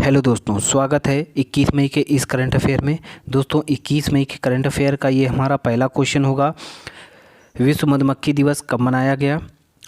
Hello दोस्तों, स्वागत है 21 मई के इस करंट अफेयर में। दोस्तों 21 मई के करंट अफेयर का ये हमारा पहला क्वेश्चन होगा। विश्व मधुमक्खी दिवस कब मनाया गया?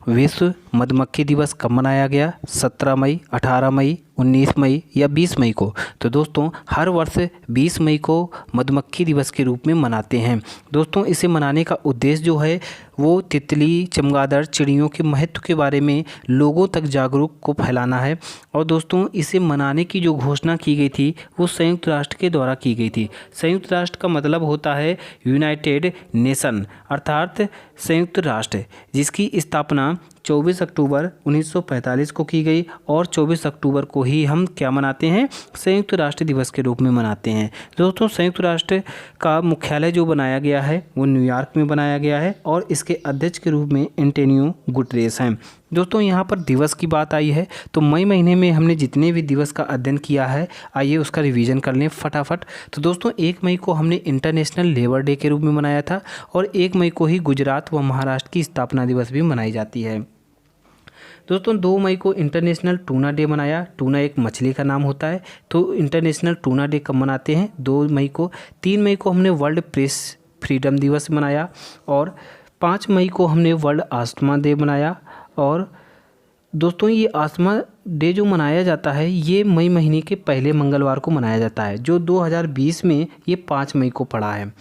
विश्व मधुमक्खी दिवस कब मनाया गया? 17 मई, 18 मई, 19 मई या 20 मई को? तो दोस्तों हर वर्ष 20 मई को मधुमक्खी दिवस के रूप में मनाते हैं। दोस्तों इसे मनाने का उद्देश्य जो है वो तितली, चमगादड़, चिड़ियों के महत्व के बारे में लोगों तक जागरूक को फैलाना है। और दोस्तों इसे मनाने की जो घोषणा की गई थी वो संयुक्त राष्ट्र के द्वारा की गई थी। संयुक्त राष्ट्र का मतलब होता है यूनाइटेड नेशन, अर्थात संयुक्त राष्ट्र, जिसकी स्थापना 24 अक्टूबर 1945 को की गई। और 24 अक्टूबर को ही हम क्या मनाते हैं? संयुक्त राष्ट्र दिवस के रूप में मनाते हैं। दोस्तों संयुक्त राष्ट्र का मुख्यालय जो बनाया गया है वो न्यूयॉर्क में बनाया गया है और इसके अध्यक्ष के रूप में एंटोनियो गुटेरेस हैं। दोस्तों यहाँ पर दिवस की बात आई है तो मई महीने में हमने जितने भी दिवस का अध्ययन किया है, आइए उसका रिवीजन कर लें फटाफट। तो दोस्तों 1 मई को हमने इंटरनेशनल लेबर डे के रूप में मनाया था और 1 मई को ही गुजरात व महाराष्ट्र की स्थापना दिवस भी मनाई जाती है। दोस्तों 2 मई को इंटरनेशनल टूना डे मनाया। टूना एक मछली का नाम होता है। तो इंटरनेशनल टूना डे कब मनाते हैं? 2 मई को। 3 मई को हमने वर्ल्ड प्रेस फ्रीडम दिवस मनाया और 5 मई को हमने वर्ल्ड आस्थमा डे मनाया। और दोस्तों ये आस्थमा डे जो मनाया जाता है ये मई महीने के पहले मंगलवार को मनाया जाता है, जो 2020 में ये 5 मई को पड़ा है।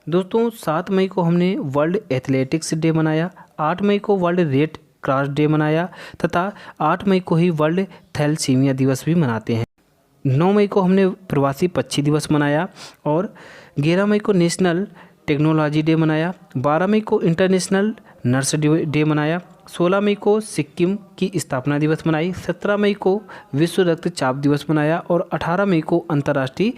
दोस्तों 7 मई को हमने वर्ल्ड एथलेटिक्स डे मनाया। 8 मई को वर्ल्ड रेड क्रॉस डे मनाया तथा 8 मई को ही वर्ल्ड थैलेसीमिया दिवस भी मनाते हैं। 9 मई को हमने प्रवासी पक्षी दिवस मनाया और 11 मई को नेशनल टेक्नोलॉजी डे मनाया। 12 मई को इंटरनेशनल नर्स डे मनाया। 16 मई को सिक्किम की स्थापना दिवस मनाई। 17 मई को विश्व रक्तचाप दिवस मनाया और 18 मई को अंतर्राष्ट्रीय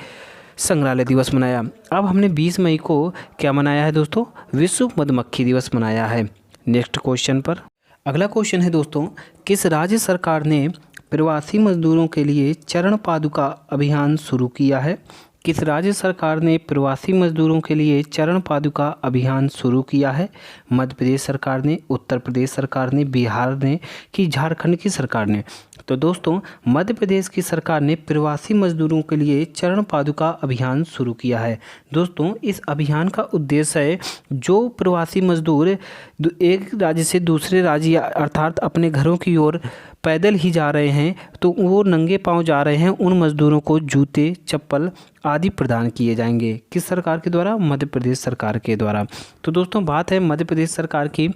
संग्रहालय दिवस मनाया। अब हमने 20 मई को क्या मनाया है दोस्तों? विश्व मधुमक्खी दिवस मनाया है। नेक्स्ट क्वेश्चन पर अगला क्वेश्चन है दोस्तों, किस राज्य सरकार ने प्रवासी मजदूरों के लिए चरण पादुका अभियान शुरू किया है? किस राज्य सरकार ने प्रवासी मजदूरों के लिए चरण पादुका अभियान शुरू किया है? मध्य प्रदेश सरकार ने, उत्तर प्रदेश सरकार ने, बिहार ने कि झारखंड की सरकार ने? तो दोस्तों मध्य प्रदेश की सरकार ने प्रवासी मजदूरों के लिए चरण पादुका अभियान शुरू किया है। दोस्तों इस अभियान का उद्देश्य है जो प्रवासी मजदूर एक राज्य से दूसरे राज्य अर्थात अपने घरों की ओर पैदल ही जा रहे हैं तो वो नंगे पांव जा रहे हैं, उन मजदूरों को जूते, चप्पल आदि प्रदान किए जाएंगे। किस सरकार के द्वारा? मध्य प्रदेश सरकार के द्वारा। तो दोस्तों बात है मध्य प्रदेश सरकार की,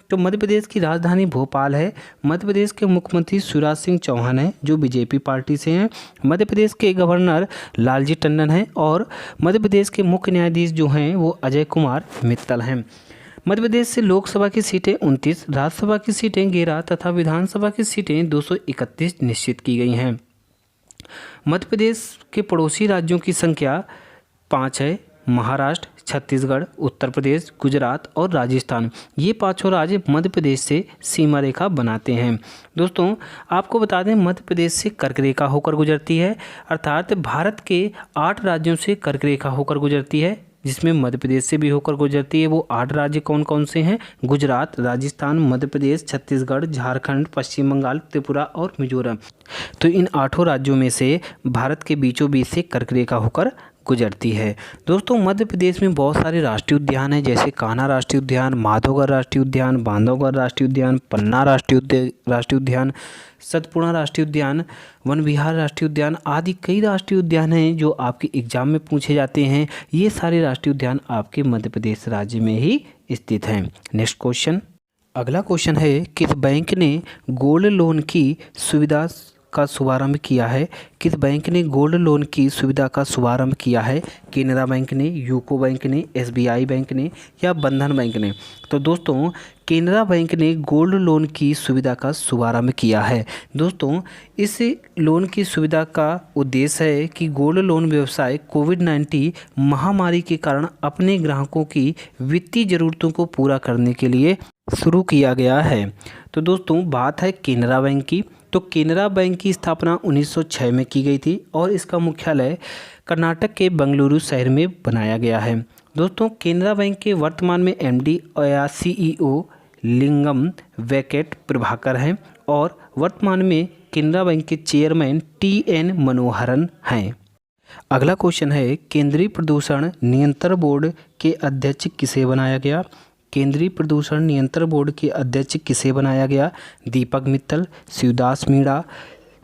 तो मध्य प्रदेश की राजधानी भोपाल है। मध्य प्रदेश के मुख्यमंत्री शिवराज सिंह चौहान हैं जो बीजेपी पार्टी से हैं। मध्य प्रदेश के गवर्नर लालजी टंडन हैं और मध्य प्रदेश के मुख्य न्यायाधीश जो हैं वो अजय कुमार मित्तल हैं। मध्य प्रदेश से लोकसभा की सीटें 29, राज्यसभा की सीटें 11 तथा विधानसभा की सीटें 231 निश्चित की गई हैं। मध्य प्रदेश के पड़ोसी राज्यों की संख्या 5 है। महाराष्ट्र, छत्तीसगढ़, उत्तर प्रदेश, गुजरात और राजस्थान, ये पांचों राज्य मध्य प्रदेश से सीमा रेखा बनाते हैं। दोस्तों आपको बता दें मध्य प्रदेश से कर्क रेखा होकर गुजरती है, अर्थात भारत के 8 राज्यों से कर्क रेखा होकर गुजरती है, जिसमें मध्य प्रदेश से भी होकर गुजरती है। वो 8 राज्य कौन कौन से हैं? गुजरात, राजस्थान, मध्य प्रदेश, छत्तीसगढ़, झारखंड, पश्चिम बंगाल, त्रिपुरा और मिजोरम। तो इन 8 राज्यों में से भारत के बीचों बीच से कर्क रेखा होकर गुजरती है। दोस्तों मध्य प्रदेश में बहुत सारे राष्ट्रीय उद्यान हैं, जैसे कान्हा राष्ट्रीय उद्यान, माधवगढ़ राष्ट्रीय उद्यान, बांधवगढ़ राष्ट्रीय उद्यान, पन्ना राष्ट्रीय उद्यान, सतपुड़ा राष्ट्रीय उद्यान, वन विहार राष्ट्रीय उद्यान आदि कई राष्ट्रीय उद्यान हैं जो आपके एग्जाम में पूछे जाते हैं। ये सारे राष्ट्रीय उद्यान आपके मध्य प्रदेश राज्य में ही स्थित हैं। नेक्स्ट क्वेश्चन, अगला क्वेश्चन है, किस बैंक ने गोल्ड लोन की सुविधा का शुभारंभ किया है? किस बैंक ने गोल्ड लोन की सुविधा का शुभारंभ किया है? केनरा बैंक ने, यूको बैंक ने, एसबीआई बैंक ने या बंधन बैंक ने? तो दोस्तों केनरा बैंक ने गोल्ड लोन की सुविधा का शुभारंभ किया है। दोस्तों इस लोन की सुविधा का उद्देश्य है कि गोल्ड लोन व्यवसाय कोविड-19 महामारी के कारण अपने ग्राहकों की वित्तीय ज़रूरतों को पूरा करने के लिए शुरू किया गया है। तो दोस्तों बात है केनरा बैंक की, तो केनरा बैंक की स्थापना 1906 में की गई थी और इसका मुख्यालय कर्नाटक के बेंगलुरु शहर में बनाया गया है। दोस्तों केनरा बैंक के वर्तमान में एमडी या सीईओ लिंगम वेंकट प्रभाकर हैं और वर्तमान में केनरा बैंक के चेयरमैन TN मनोहरन हैं। अगला क्वेश्चन है, केंद्रीय प्रदूषण नियंत्रण बोर्ड के अध्यक्ष किसे बनाया गया? केंद्रीय प्रदूषण नियंत्रण बोर्ड के अध्यक्ष किसे बनाया गया? दीपक मित्तल, शिवदास मीणा,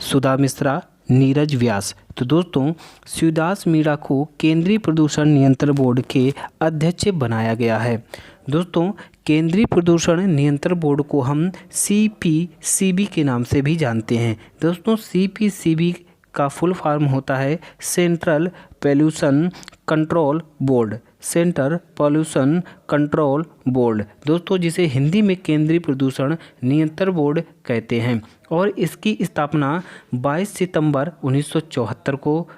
सुधा मिश्रा, नीरज व्यास। तो दोस्तों शिवदास मीणा को केंद्रीय प्रदूषण नियंत्रण बोर्ड के अध्यक्ष बनाया गया है। दोस्तों केंद्रीय प्रदूषण नियंत्रण बोर्ड को हम CPCB के नाम से भी जानते हैं। दोस्तों CPCB का फुल फॉर्म होता है central pollution control board, central pollution control board. दोस्तों जिसे हिंदी में केंद्रीय प्रदूषण नियंत्रण बोर्ड कहते हैं और इसकी स्थापना 22 सितंबर 1974 को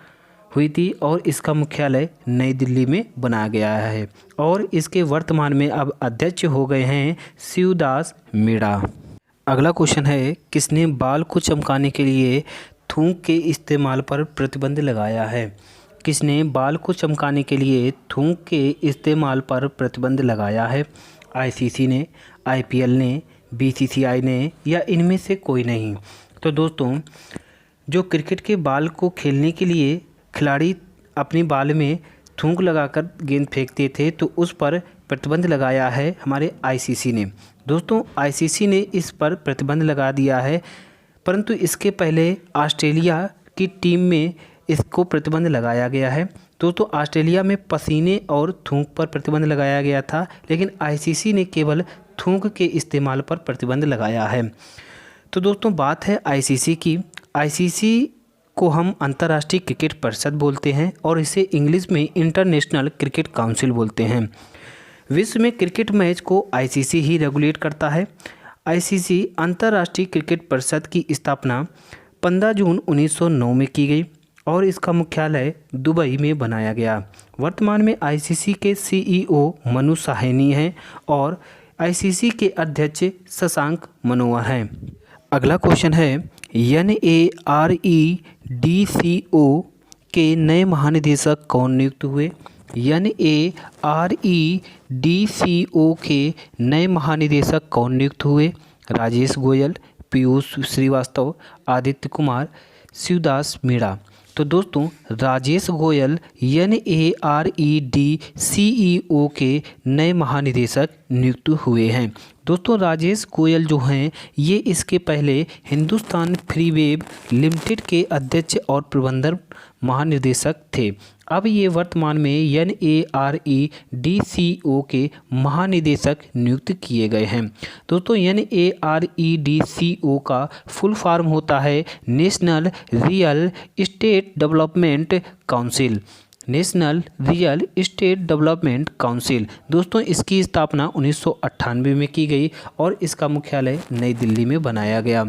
हुई थी और इसका मुख्यालय नई दिल्ली में बनाया गया है और इसके वर्तमान में अब अध्यक्ष हो गए हैं शिवदास मीणा। अगला क्वेश्चन है, किसने बाल को चमकाने के लिए थूक के इस्तेमाल पर प्रतिबंध लगाया है? किसने बाल को चमकाने के लिए थूक के इस्तेमाल पर प्रतिबंध लगाया है? ICC ने, IPL ने, BCCI ने या इनमें से कोई नहीं? तो दोस्तों जो क्रिकेट के बाल को खेलने के लिए खिलाड़ी अपने बाल में थूक लगाकर गेंद फेंकते थे तो उस पर प्रतिबंध लगाया है हमारे ICC ने। दोस्तों ICC ने इस पर प्रतिबंध लगा दिया है, परंतु इसके पहले ऑस्ट्रेलिया की टीम में इसको प्रतिबंध लगाया गया है। दोस्तों ऑस्ट्रेलिया में पसीने और थूक पर प्रतिबंध लगाया गया था, लेकिन ICC ने केवल थूक के इस्तेमाल पर प्रतिबंध लगाया है। तो दोस्तों बात है ICC की। ICC को हम अंतर्राष्ट्रीय क्रिकेट परिषद बोलते हैं और इसे इंग्लिश में इंटरनेशनल क्रिकेट काउंसिल बोलते हैं। विश्व में क्रिकेट मैच को ICC ही रेगुलेट करता है। ICC अंतर्राष्ट्रीय क्रिकेट परिषद की स्थापना 15 जून 1909 में की गई और इसका मुख्यालय दुबई में बनाया गया। वर्तमान में ICC के CEO मनु साहनी हैं और ICC के अध्यक्ष शशांक मनोहर हैं। अगला क्वेश्चन है, NAREDCO के नए महानिदेशक कौन नियुक्त हुए? NAREDCO के नए महानिदेशक कौन नियुक्त हुए? राजेश गोयल, पीयूष श्रीवास्तव, आदित्य कुमार, शिवदास मीणा। तो दोस्तों राजेश गोयल NAREDCO के नए महानिदेशक नियुक्त हुए हैं। दोस्तों राजेश गोयल जो हैं ये इसके पहले हिंदुस्तान फ्रीवेव लिमिटेड के अध्यक्ष और प्रबंधन महानिदेशक थे। अब ये वर्तमान में NAREDCO के महानिदेशक नियुक्त किए गए हैं। दोस्तों NAREDCO का फुल फॉर्म होता है national real estate development council, national real estate development council. दोस्तों इसकी स्थापना 1998 में की गई और इसका मुख्यालय नई दिल्ली में बनाया गया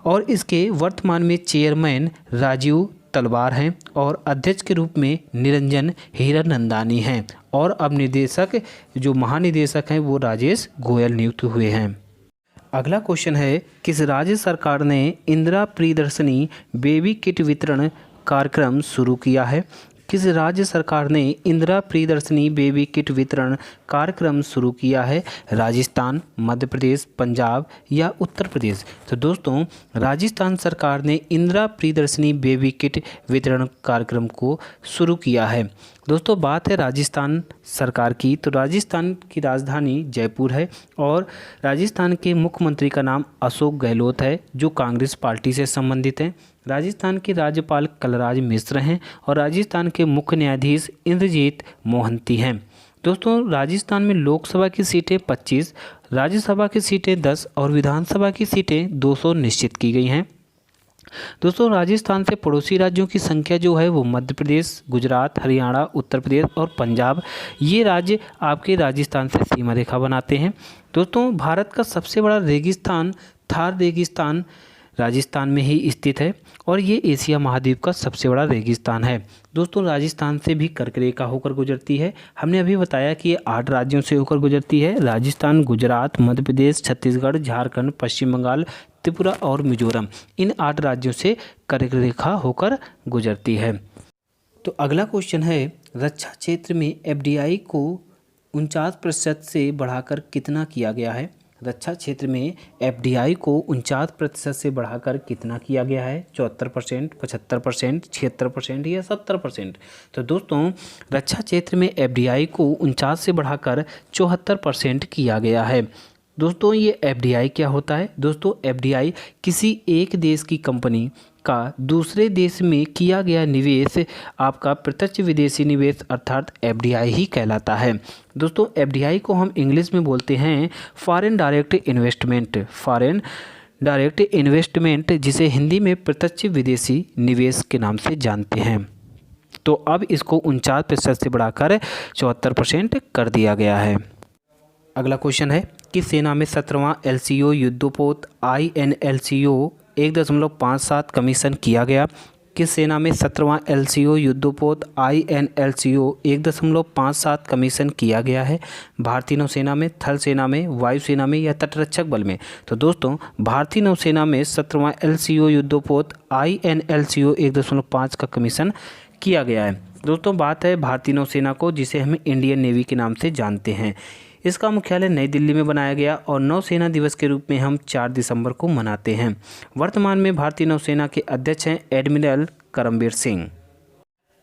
और इसके वर्तमान में चेयरमैन राजीव तलवार हैं और अध्यक्ष के रूप में निरंजन हीरानंदानी हैं और अब निदेशक जो महानिदेशक हैं वो राजेश गोयल नियुक्त हुए हैं। अगला क्वेश्चन है, किस राज्य सरकार ने इंदिरा प्रियदर्शनी बेबी किट वितरण कार्यक्रम शुरू किया है? किस राज्य सरकार ने इंदिरा प्रियदर्शनी बेबी किट वितरण कार्यक्रम शुरू किया है? राजस्थान, मध्य प्रदेश, पंजाब या उत्तर प्रदेश? तो दोस्तों राजस्थान सरकार ने इंदिरा प्रियदर्शनी बेबी किट वितरण कार्यक्रम को शुरू किया है। दोस्तों बात है राजस्थान सरकार की, तो राजस्थान की राजधानी जयपुर है और राजस्थान के मुख्यमंत्री का नाम अशोक गहलोत है जो कांग्रेस पार्टी से संबंधित हैं। राजस्थान के राज्यपाल कलराज मिश्र हैं और राजस्थान के मुख्य न्यायाधीश इंद्रजीत मोहंती हैं। दोस्तों राजस्थान में लोकसभा की सीटें 25, राज्यसभा की सीटें 10 और विधानसभा की सीटें 200 निश्चित की गई हैं। दोस्तों राजस्थान से पड़ोसी राज्यों की संख्या जो है वो मध्य प्रदेश, गुजरात, हरियाणा, उत्तर प्रदेश और पंजाब, ये राज्य आपके राजस्थान से सीमा रेखा बनाते हैं। दोस्तों भारत का सबसे बड़ा रेगिस्तान थार रेगिस्तान राजस्थान में ही स्थित है और ये एशिया महाद्वीप का सबसे बड़ा रेगिस्तान है। दोस्तों राजस्थान से भी कर्क रेखा होकर गुजरती है। हमने अभी बताया कि ये 8 राज्यों से होकर गुजरती है, राजस्थान, गुजरात, मध्य प्रदेश, छत्तीसगढ़, झारखंड, पश्चिम बंगाल, त्रिपुरा और मिजोरम, इन 8 राज्यों से कर्क रेखा होकर गुजरती है। तो अगला क्वेश्चन है, रक्षा क्षेत्र में FDI को 49% से बढ़ाकर कितना किया गया है? रक्षा क्षेत्र में एफडीआई को 49% से बढ़ाकर कितना किया गया है? 74%, 75%, 76% या 70%? तो दोस्तों रक्षा क्षेत्र में एफडीआई को 49 से बढ़ाकर 74% किया गया है। दोस्तों ये एफडीआई क्या होता है? दोस्तों एफडीआई किसी एक देश की कंपनी का दूसरे देश में किया गया निवेश आपका प्रत्यक्ष विदेशी निवेश अर्थात एफडीआई ही कहलाता है। दोस्तों एफडीआई को हम इंग्लिश में बोलते हैं foreign direct investment, foreign direct investment, जिसे हिंदी में प्रत्यक्ष विदेशी निवेश के नाम से जानते हैं। तो अब इसको 49% से बढ़ाकर 74% कर दिया गया है। अगला क्वेश्चन है, किस सेना में 17वां LCO युद्धपोत INLCO 1.57 कमीशन किया गया? किस सेना में 17वां LCO युद्धपोत INLCO 1.57 कमीशन किया गया है? भारतीय नौसेना में, थल सेना में, वायुसेना में या तटरक्षक बल में? तो दोस्तों भारतीय नौसेना में 17वां LCO युद्धपोत INLCO 1.5 का कमीशन किया गया है। दोस्तों बात है भारतीय नौसेना को, जिसे हम इंडियन नेवी के नाम से जानते हैं। इसका मुख्यालय नई दिल्ली में बनाया गया और नौसेना दिवस के रूप में हम 4 दिसंबर को मनाते हैं। वर्तमान में भारतीय नौसेना के अध्यक्ष हैं एडमिरल करमबीर सिंह।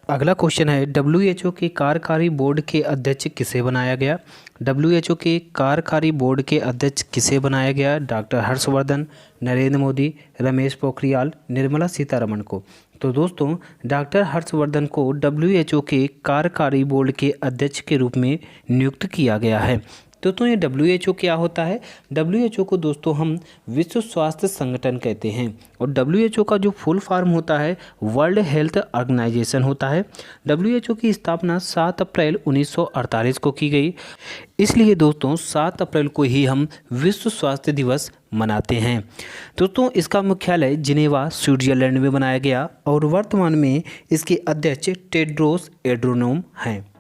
अगला क्वेश्चन है, WHO के कार्यकारी बोर्ड के अध्यक्ष किसे बनाया गया? WHO के कार्यकारी बोर्ड के अध्यक्ष किसे बनाया गया? डॉक्टर हर्षवर्धन, नरेंद्र मोदी, रमेश पोखरियाल, निर्मला सीतारमण को? तो दोस्तों डॉक्टर हर्षवर्धन को WHO के कार्यकारी बोर्ड के अध्यक्ष के रूप में नियुक्त किया गया है। दोस्तों ये WHO क्या होता है? WHO को दोस्तों हम विश्व स्वास्थ्य संगठन कहते हैं और WHO का जो फुल फॉर्म होता है वर्ल्ड हेल्थ ऑर्गेनाइजेशन होता है। WHO की स्थापना 7 अप्रैल 1948 को की गई, इसलिए दोस्तों 7 अप्रैल को ही हम विश्व स्वास्थ्य दिवस मनाते हैं। दोस्तों इसका मुख्यालय जिनेवा स्विट्जरलैंड में बनाया गया और वर्तमान में इसके अध्यक्ष टेड्रोस एड्रोनोम हैं।